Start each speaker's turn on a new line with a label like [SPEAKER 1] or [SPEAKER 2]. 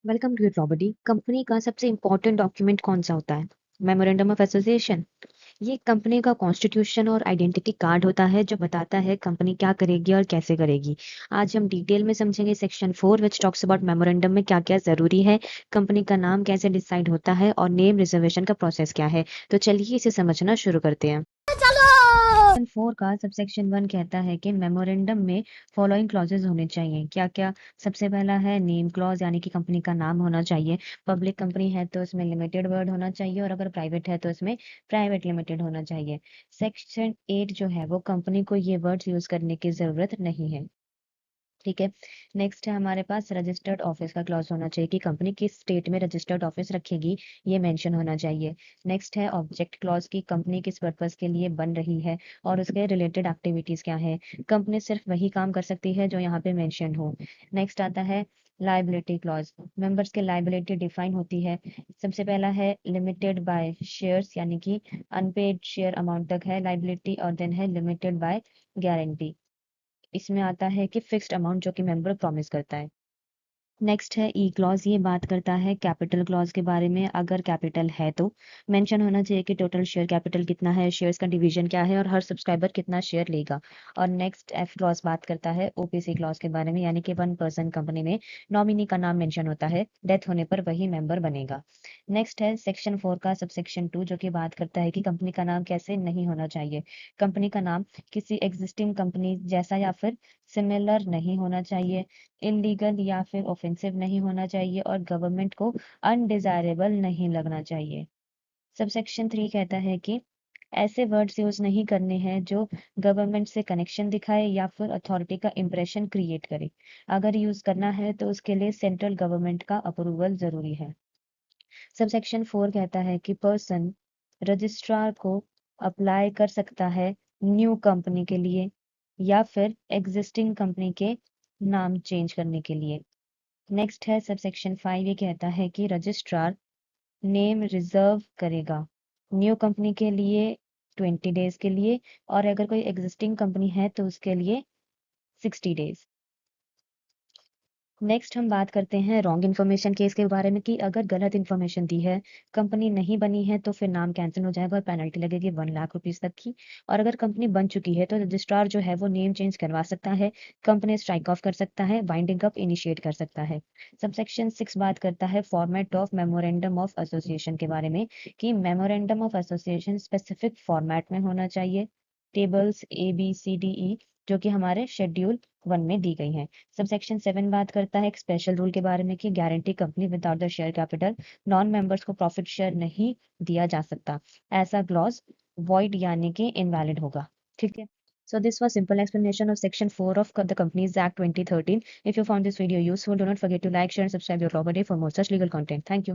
[SPEAKER 1] Welcome to property. Company का सबसे important document कौन सा होता है? Memorandum of association. ये कंपनी का कॉन्स्टिट्यूशन और आइडेंटिटी कार्ड होता है जो बताता है कंपनी क्या करेगी और कैसे करेगी। आज हम डिटेल में समझेंगे section 4 which talks about memorandum में क्या क्या जरूरी है, कंपनी का नाम कैसे डिसाइड होता है और नेम रिजर्वेशन का प्रोसेस क्या है। तो चलिए इसे समझना शुरू करते हैं। सेक्शन 4 का सबसेक्शन 1 कहता है कि मेमोरेंडम में फॉलोइंग क्लॉजेज होने चाहिए। क्या क्या? सबसे पहला है नेम क्लॉज, यानी कि कंपनी का नाम होना चाहिए। पब्लिक कंपनी है तो इसमें लिमिटेड वर्ड होना चाहिए और अगर प्राइवेट है तो इसमें प्राइवेट लिमिटेड होना चाहिए। सेक्शन 8 जो है वो कंपनी को ये वर्ड्स यूज करने की जरूरत नहीं है। ठीक है। नेक्स्ट है हमारे पास रजिस्टर्ड ऑफिस का क्लॉज होना चाहिए कि कंपनी किस स्टेट में रजिस्टर्ड ऑफिस रखेगी, ये मेंशन होना चाहिए। नेक्स्ट है ऑब्जेक्ट क्लॉज की कंपनी किस पर्पस के लिए बन रही है और उसके रिलेटेड एक्टिविटीज क्या है। कंपनी सिर्फ वही काम कर सकती है जो यहाँ पे मेंशन हो। नेक्स्ट आता है लाइबिलिटी क्लॉज। मेंबर्स की लाइबिलिटी डिफाइन होती है। सबसे पहला है लिमिटेड बाय शेयर्स, यानी कि अनपेड शेयर अमाउंट तक है लाइबिलिटी, और देन है लिमिटेड बाय गारंटी। इसमें आता है कि फिक्स्ड अमाउंट जो कि मेंबर प्रॉमिस करता है। नेक्स्ट है ई क्लॉज। ये बात करता है कैपिटल क्लॉज के बारे में। अगर कैपिटल है तो मेंशन होना चाहिए कि टोटल शेयर कैपिटल कितना है, शेयर्स का डिवीजन क्या है और हर सब्सक्राइबर कितना शेयर लेगा। और नेक्स्ट एफ क्लॉज बात करता है ओपीसी क्लॉज के बारे में, यानी कि वन पर्सन कंपनी में नॉमिनी का नाम मेंशन होता है, डेथ होने पर वही मेंबर बनेगा। नेक्स्ट है सेक्शन 4 का सबसेक्शन 2 जो कि बात करता है कि कंपनी का नाम कैसे नहीं होना चाहिए। कंपनी का नाम किसी एग्जिस्टिंग कंपनी जैसा या फिर सिमिलर नहीं होना चाहिए, इलीगल या फिर ऑफेंसिव नहीं होना चाहिए और गवर्नमेंट को अनडिजायरेबल नहीं लगना चाहिए। सबसेक्शन 3 कहता है कि ऐसे वर्ड्स यूज नहीं करने हैं जो गवर्नमेंट से कनेक्शन दिखाए या फिर अथॉरिटी का इंप्रेशन क्रिएट करे। अगर यूज करना है तो उसके लिए सेंट्रल गवर्नमेंट का अप्रूवल जरूरी है। सबसेक्शन 4 कहता है कि पर्सन रजिस्ट्रार को अप्लाई कर सकता है न्यू कंपनी के लिए या फिर एग्जिस्टिंग कंपनी के नाम चेंज करने के लिए। नेक्स्ट है सबसेक्शन 5। ये कहता है कि रजिस्ट्रार नेम रिजर्व करेगा न्यू कंपनी के लिए 20 डेज के लिए, और अगर कोई एग्जिस्टिंग कंपनी है तो उसके लिए 60 डेज। नेक्स्ट हम बात करते हैं रॉन्ग इन्फॉर्मेशन केस के बारे में कि अगर गलत इन्फॉर्मेशन दी है, कंपनी नहीं बनी है, तो फिर नाम कैंसिल हो जाएगा और पेनल्टी लगेगी 1 लाख रुपीज तक की। और अगर कंपनी बन चुकी है तो रजिस्ट्रार जो है वो नेम चेंज करवा सकता है, कंपनी स्ट्राइक ऑफ कर सकता है, बाइंडिंग अप इनिशिएट कर सकता है। सबसेक्शन 6 बात करता है format of memorandum of association के बारे में कि memorandum of association specific format में होना चाहिए। टेबल्स ABCDE जो कि हमारे शेड्यूल 1 में दी गई हैं। सबसेक्शन 7 बात करता है एक स्पेशल रूल के बारे में कि guarantee company without the share capital non members को प्रॉफिट शेयर नहीं दिया जा सकता। ऐसा क्लॉज वॉइड यानी कि इनवैलिड होगा। ठीक है। So this was simple explanation of section 4 of the Companies Act 2013. If you found this video useful, do not forget to like, share and subscribe your property for more such legal content. Thank you.